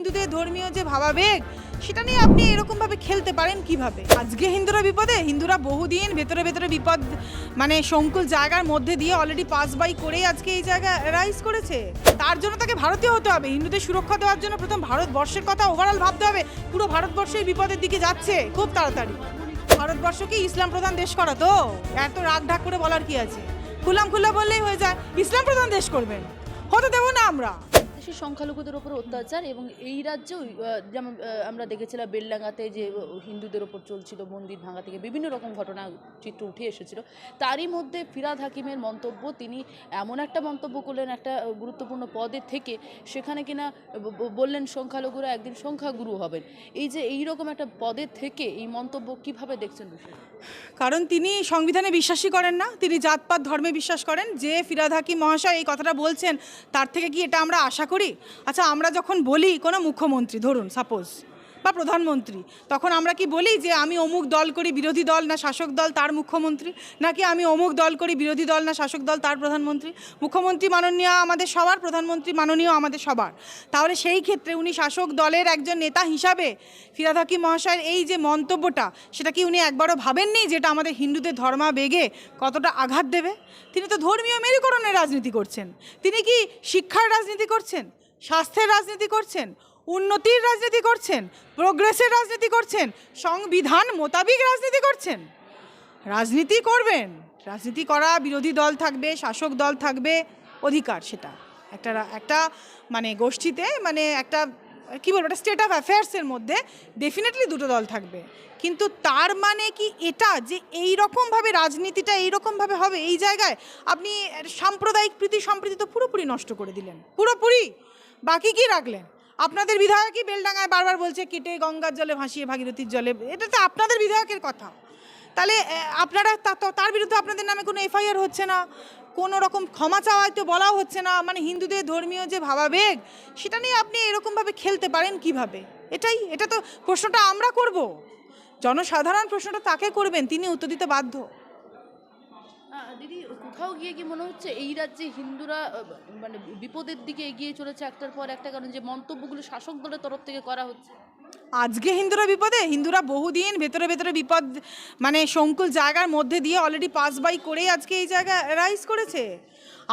হিন্দুদের ধর্মীয় যে ভাবাবেগ সেটা নিয়ে আপনি এরকম ভাবে খেলতে পারেন কিভাবে? আজকে হিন্দুরা বিপদে, হিন্দুরা বহুদিন ভেতরে ভেতরে বিপদ মানে সংকুল জায়গার মধ্যে দিয়ে অলরেডি পাস বাই করে আজকে এই জায়গা রাইজ করেছে। তার জন্য তাকে ভারতীয় হতে হবে। হিন্দুদের সুরক্ষা দেওয়ার জন্য প্রথম ভারতবর্ষের কথা ওভারঅল ভাবতে হবে। পুরো ভারতবর্ষই বিপদের দিকে যাচ্ছে খুব তাড়াতাড়ি। ভারতবর্ষকে ইসলাম প্রধান দেশ করা তো এত রাগ ঢাক করে বলার কি আছে? খুলাম খুল্লা বললেই হয়ে যায়। ইসলাম প্রধান দেশ করবেন, হতে দেবো না আমরা। দেশের সংখ্যালঘুদের ওপর অত্যাচার এবং এই রাজ্যেও যেমন আমরা দেখেছিলাম বেলডাঙ্গাতে যে হিন্দুদের ওপর চলছিল মন্দির ভাঙা থেকে বিভিন্ন রকম ঘটনা চিত্র উঠে এসেছিল। তারই মধ্যে ফিরহাদ হাকিমের মন্তব্য, তিনি এমন একটা মন্তব্য করলেন একটা গুরুত্বপূর্ণ পদে থেকে, সেখানে কিনা বললেন সংখ্যালঘুরা একদিন সংখ্যাগুরু হবেন। এই যে এইরকম একটা পদে থেকে এই মন্তব্য কিভাবে দেখছেন? কারণ তিনি সংবিধানে বিশ্বাসই করেন না, তিনি জাতপাত ধর্মে বিশ্বাস করেন। যে ফিরহাদ হাকিম মহাশয় এই কথাটা বলছেন তার থেকে কি এটা আমরা আশা করি? আচ্ছা, আমরা যখন বলি কোনো মুখ্যমন্ত্রী ধরুন সাপোজ বা প্রধানমন্ত্রী, তখন আমরা কি বলি যে আমি অমুক দল করি বিরোধী দল না শাসক দল তার মুখ্যমন্ত্রী, নাকি আমি অমুক দল করি বিরোধী দল না শাসক দল তার প্রধানমন্ত্রী? মুখ্যমন্ত্রী মাননীয় আমাদের সবার, প্রধানমন্ত্রী মাননীয় আমাদের সবার। তাহলে সেই ক্ষেত্রে উনি শাসক দলের একজন নেতা হিসাবে ফিরহাদ হাকিম মহাশয়ের এই যে মন্তব্যটা, সেটা কি উনি একবারও ভাবেননি যেটা আমাদের হিন্দুদের ধর্মাবেগে কতটা আঘাত দেবে? তিনি তো ধর্মীয় মেরুকরণের রাজনীতি করছেন। তিনি কি শিক্ষার রাজনীতি করছেন, স্বাস্থ্যের রাজনীতি করছেন, উন্নতির রাজনীতি করছেন, প্রোগ্রেসের রাজনীতি করছেন, সংবিধান মোতাবিক রাজনীতি করছেন? রাজনীতি করবেন, রাজনীতি করা, বিরোধী দল থাকবে, শাসক দল থাকবে, অধিকার সেটা একটা মানে গোষ্ঠীতে, মানে একটা কী বলবো, একটা স্টেট অফ অ্যাফেয়ার্সের মধ্যে ডেফিনেটলি দুটো দল থাকবে। কিন্তু তার মানে কি এটা যে এই রকমভাবে রাজনীতিটা এইরকমভাবে হবে? এই জায়গায় আপনি সাম্প্রদায়িক প্রীতি সম্প্রীতি তো পুরোপুরি নষ্ট করে দিলেন, পুরোপুরি। বাকি কি রাখলেন? আপনাদের বিধায়কই বেলডাঙ্গায় বারবার বলছে কেটে গঙ্গার জলে ভাসিয়ে ভাগীরথীর জলে, এটা তো আপনাদের বিধায়কের কথা। তাহলে আপনারা তার বিরুদ্ধে আপনাদের নামে কোনো এফআইআর হচ্ছে না, কোনো রকম ক্ষমা চাওয়ায় তো বলাও হচ্ছে না। মানে হিন্দুদের ধর্মীয় যে ভাবাবেগ সেটা নিয়ে আপনি এরকমভাবে খেলতে পারেন কিভাবে? এটা তো প্রশ্নটা আমরা করব, জনসাধারণ প্রশ্নটা তাকে করবেন, তিনি উত্তর দিতে বাধ্য। দিদি, কোথাও গিয়ে কি মনে হচ্ছে এই রাজ্যে হিন্দুরা মানে বিপদের দিকে এগিয়ে চলেছে একটার পর একটা, কারণ যে মন্তব্যগুলো শাসক দলের তরফ থেকে করা হচ্ছে? আজকে হিন্দুরা বিপদে, হিন্দুরা বহুদিন ভেতরে ভেতরে বিপদ মানে সংকুল জায়গার মধ্যে দিয়ে অলরেডি পাস বাই করেই আজকে এই জায়গা রাইজ করেছে।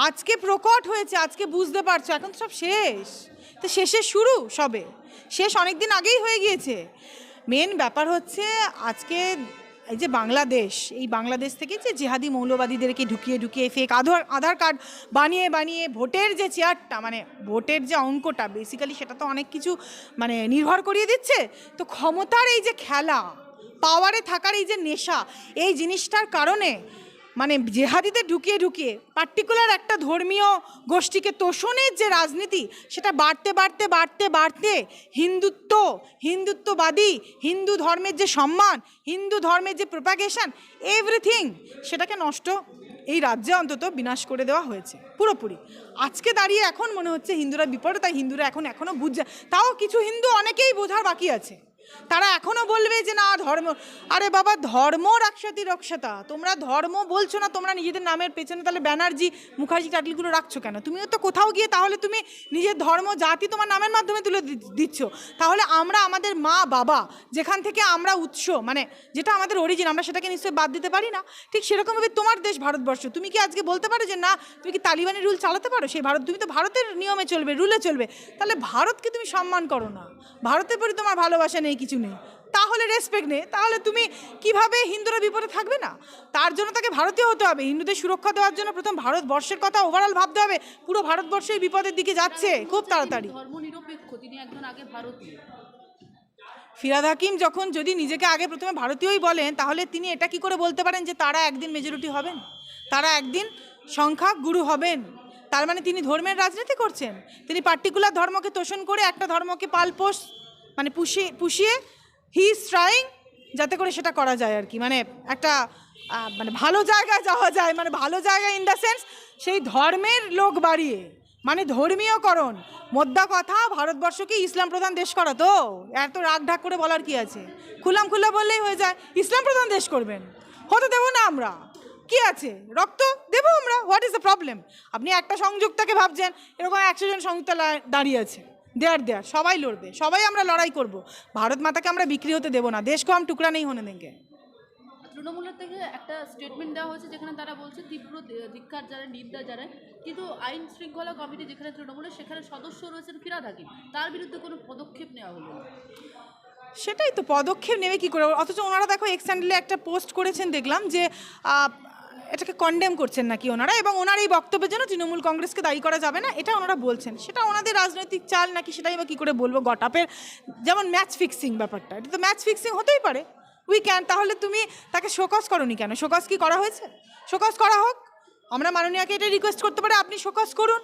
আজকে প্রকট হয়েছে, আজকে বুঝতে পারছো। এখন তো সব শেষ, তো শেষের শুরু সবে, শেষ অনেক দিন আগেই হয়ে গিয়েছে। মেন ব্যাপার হচ্ছে আজকে এই যে বাংলাদেশ, এই বাংলাদেশ থেকে যে জেহাদি মৌলবাদীদেরকে ঢুকিয়ে ফেক আধার কার্ড বানিয়ে ভোটের যে চেয়ারটা, মানে ভোটের যে অঙ্কটা বেসিক্যালি সেটা তো অনেক কিছু মানে নির্ভর করিয়ে দিচ্ছে। তো ক্ষমতার এই যে খেলা, পাওয়ারে থাকার এই যে নেশা, এই জিনিসটার কারণে মানে জেহাদিতে ঢুকিয়ে পার্টিকুলার একটা ধর্মীয় গোষ্ঠীকে তোষণের যে রাজনীতি, সেটা বাড়তে হিন্দুত্ববাদী, হিন্দু ধর্মের যে সম্মান, হিন্দু ধর্মের যে প্রোপাগেশন, এভরিথিং সেটাকে নষ্ট এই রাজ্যে অন্তত বিনাশ করে দেওয়া হয়েছে পুরোপুরি। আজকে দাঁড়িয়ে এখন মনে হচ্ছে হিন্দুরা বিপদে, তাই হিন্দুরা এখনও বুঝছে। তাও কিছু হিন্দু অনেকেই বোঝার বাকি আছে, তারা এখনও বলবে যে না ধর্ম, আরে বাবা ধর্ম রাক্ষসাতি রক্ষতা, তোমরা ধর্ম বলছো না, তোমরা নিজেদের নামের পেছনে তাহলে ব্যানার্জি মুখার্জি টাইটেলগুলো রাখছো কেন? তুমিও তো কোথাও গিয়ে তাহলে তুমি নিজের ধর্ম জাতি তোমার নামের মাধ্যমে তুলে দিচ্ছ। তাহলে আমরা আমাদের মা বাবা যেখান থেকে আমরা উৎস, মানে যেটা আমাদের অরিজিন, আমরা সেটাকে নিশ্চয়ই বাদ দিতে পারি না। ঠিক সেরকমভাবে তোমার দেশ ভারতবর্ষ, তুমি কি আজকে বলতে পারো যে না তুমি কি তালিবানি রুল চালাতে পারো? সেই ভারত, তুমি তো ভারতের নিয়মে চলবে, রুলে চলবে। তাহলে ভারতকে তুমি সম্মান করো না, ভারতের প্রতি তোমার ভালোবাসা নেই, কিছু নেই, তাহলে রেসপেক্ট নেই, তাহলে তুমি কিভাবে হিন্দুরা বিপদে থাকবে না? তার জন্য তাকে ভারতীয় হতে হবে। হিন্দুদের সুরক্ষা দেওয়ার জন্য প্রথম ভারতবর্ষের কথা ওভারঅল ভাবতে হবে। পুরো ভারতবর্ষই বিপদের দিকে যাচ্ছে খুব তাড়াতাড়ি। ধর্মনিরপেক্ষ, তিনি একজন আগে ভারতীয়। ফিরহাদ হাকিম যখন যদি নিজেকে আগে প্রথমে ভারতীয়ই বলেন, তাহলে তিনি এটা কি করে বলতে পারেন যে তারা একদিন মেজরিটি হবেন, তারা একদিন সংখ্যা গুরু হবেন? তার মানে তিনি ধর্মের রাজনীতি করছেন। তিনি পার্টিকুলার ধর্মকে তোষণ করে একটা ধর্মকে পালপোষ মানে পুষিয়ে হি ইজ ট্রাইং যাতে করে সেটা করা যায় আর কি, মানে একটা মানে ভালো জায়গায় যাওয়া যায়, মানে ভালো জায়গায় ইন দ্য সেন্স সেই ধর্মের লোক বাড়িয়ে, মানে ধর্মীয়করণ। মোদ্দা কথা ভারতবর্ষকে ইসলাম প্রধান দেশ করা তো এত রাগ ঢাক করে বলার কি আছে? খুলাম খুল্লা বললেই হয়ে যায়। ইসলাম প্রধান দেশ করবেন, হতে দেবো না আমরা। কি আছে, রক্ত দেবো আমরা, হোয়াট ইজ দ্য প্রবলেম? আপনি একটা সংযুক্তাকে ভাবছেন, এরকম 100 জন সংযুক্তা দাঁড়িয়ে আছে, দেয়ার সবাই লড়বে, সবাই আমরা লড়াই করব। ভারত মাতাকে আমরা বিক্রি হতে দেবো না, দেশ কো হাম টুকরা নেই হোনে দেंगे। তৃণমূলের থেকে একটা স্টেটমেন্ট দেওয়া হয়েছে যেখানে তারা বলছে তীব্র ধিক্কার জানায়, নিন্দা জানায়, কিন্তু আইন শৃঙ্খলা কমিটি যেখানে তৃণমূলের সেখানে সদস্য রয়েছেন ফিরহাদ হাকিম, তার বিরুদ্ধে কোনো পদক্ষেপ নেওয়া হলো না। সেটাই তো, পদক্ষেপ নেবে কি করে? অথচ ওনারা দেখো এক্স হ্যান্ডেলে একটা পোস্ট করেছেন, দেখলাম যে এটাকে কন্ডেম করছেন নাকি ওনারা, এবং ওনার এই বক্তব্যের জন্য তৃণমূল কংগ্রেসকে দায়ী করা যাবে না এটা ওনারা বলছেন। সেটা ওনাদের রাজনৈতিক চাল নাকি সেটাই বা কী করে বলবো। গটাপের যেমন ম্যাচ ফিক্সিং ব্যাপারটা, এটা তো ম্যাচ ফিক্সিং হতেই পারে, উই ক্যান। তাহলে তুমি তাকে শোকজ করোনি কেন? শোকজ কি করা হয়েছে? শোকজ করা হোক, আমরা মাননীয়াকে এটা রিকোয়েস্ট করতে পারি, আপনি শোকজ করুন।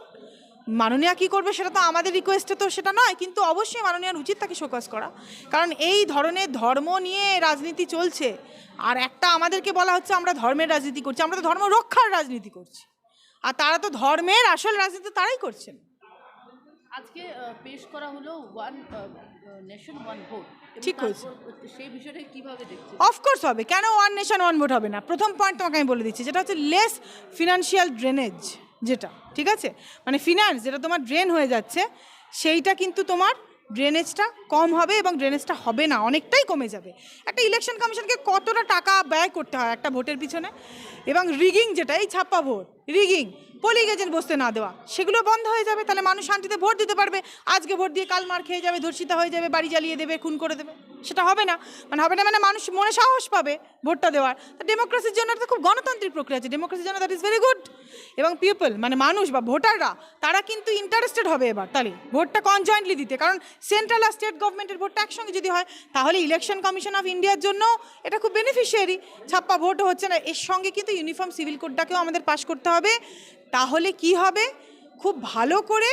মাননীয়া কী করবে সেটা তো আমাদের রিকোয়েস্টে তো সেটা নয়, কিন্তু অবশ্যই মাননীয়ার উচিত তাকে শোকজ করা, কারণ এই ধরনের ধর্ম নিয়ে রাজনীতি চলছে। আর একটা আমাদেরকে বলা হচ্ছে আমরা ধর্মের রাজনীতি করছি, আমরা তো ধর্ম রক্ষার রাজনীতি করছি, আর তারা তো ধর্মের আসল রাজনীতি তারাই করছেন। আজকে পেশ করা হলো ওয়ান নেশন ওয়ান ভোট, ঠিক হয়েছে। সেই বিষয়টা কিভাবে দেখছেন? অফকোর্স হবে, কেন ওয়ান নেশন ওয়ান ভোট হবে না? প্রথম পয়েন্ট তোমাকে আমি বলে দিচ্ছি, যেটা হচ্ছে লেস ফিনান্সিয়াল ড্রেনেজ, যেটা ঠিক আছে, মানে ফিনান্স যেটা তোমার ড্রেন হয়ে যাচ্ছে সেইটা কিন্তু তোমার ড্রেনেজটা কম হবে, এবং ড্রেনেজটা হবে না, অনেকটাই কমে যাবে। একটা ইলেকশন কমিশনকে কতটা টাকা ব্যয় করতে হয় একটা ভোটের পিছনে, এবং রিগিং যেটা, এই ছাপ্পা ভোট, রিগিং, পোলিং এজেন্ট বসতে না দেওয়া, সেগুলো বন্ধ হয়ে যাবে। তাহলে মানুষ শান্তিতে ভোট দিতে পারবে। আজকে ভোট দিয়ে কাল মার খেয়ে যাবে, ধর্ষিত হয়ে যাবে, বাড়ি জ্বালিয়ে দেবে, খুন করে দেবে, সেটা হবে না। মানে মানুষ মনে সাহস পাবে ভোটটা দেওয়ার। তা ডেমোক্রেসির জন্য একটা খুব গণতান্ত্রিক প্রক্রিয়া আছে, ডেমোক্রেসির জন্য দ্যাট ইজ ভেরি গুড। এবং পিপল মানে মানুষ বা ভোটাররা তারা কিন্তু ইন্টারেস্টেড হবে এবার তাহলে ভোটটা কনজয়েন্টলি দিতে, কারণ সেন্ট্রাল আর স্টেট গভর্নমেন্টের ভোটটা একসঙ্গে যদি হয় তাহলে ইলেকশন কমিশন অফ ইন্ডিয়ার জন্য এটা খুব বেনিফিশিয়ারি। ছাপ্পা ভোটও হচ্ছে না, এর সঙ্গে কিন্তু ইউনিফর্ম সিভিল কোডটাকেও আমাদের পাস করতে হবে। তাহলে কি হবে, খুব ভালো করে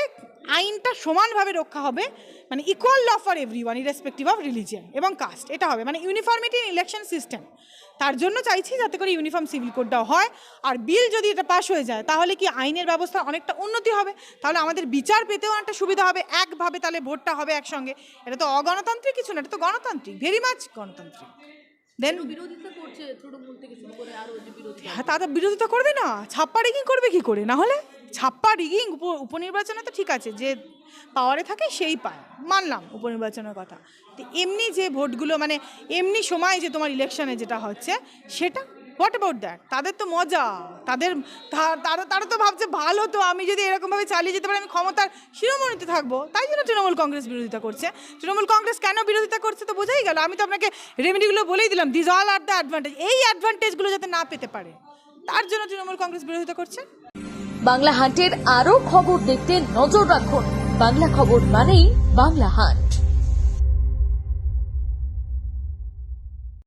আইনটা সমানভাবে রক্ষা হবে, মানে equal law for everyone irrespective of religion এবং কাস্ট, এটা হবে মানে ইউনিফর্মিটি ইন ইলেকশন সিস্টেম। তার জন্য চাইছি যাতে করে ইউনিফর্ম সিভিল কোডটাও হয়। আর বিল যদি এটা পাস হয়ে যায় তাহলে কি আইনের ব্যবস্থা অনেকটা উন্নতি হবে, তাহলে আমাদের বিচার পেতেও অনেকটা সুবিধা হবে, একভাবে তাহলে ভোটটা হবে একসঙ্গে। এটা তো অগণতান্ত্রিক কিছু না, এটা তো গণতান্ত্রিক, ভেরি মাচ গণতান্ত্রিক। দেন বিরোধিতা করছে তৃণমূল থেকে শুরু করে আরো যে বিরোধী, হ্যাঁ, তারা বিরোধিতা করবে না, ছাপ্পা রিগিং করবে কি করে? না হলে ছাপ্পা রিগিং উপনির্বাচনে তো ঠিক আছে, যে পাওয়ারে থাকে সেই পায়, মানলাম উপনির্বাচনের কথা। তো এমনি যে ভোটগুলো মানে এমনি সময় যে তোমার ইলেকশনে যেটা হচ্ছে সেটা, হোয়াট অ্যাবাউট দ্যাট? তাদের তো মজা, তারা তো ভাবছে ভালো, তো আমি যদি এরকমভাবে চালিয়ে যেতে পারি আমি ক্ষমতার শিরোমণিতে থাকবো, তাই জন্য তৃণমূল কংগ্রেস বিরোধিতা করছে। তৃণমূল কংগ্রেস কেন বিরোধিতা করছে তো বোঝাই গেল। আমি তো আপনাকে রেমেডিগুলো বলেই দিলাম, this all are the advantage, এই অ্যাডভান্টেজগুলো যাতে না পেতে পারে তার জন্য তৃণমূল কংগ্রেস বিরোধিতা করছে। বাংলা হান্টের আরো খবর দেখতে নজর রাখুন। বাংলা খবর মানেই বাংলা হান্ট।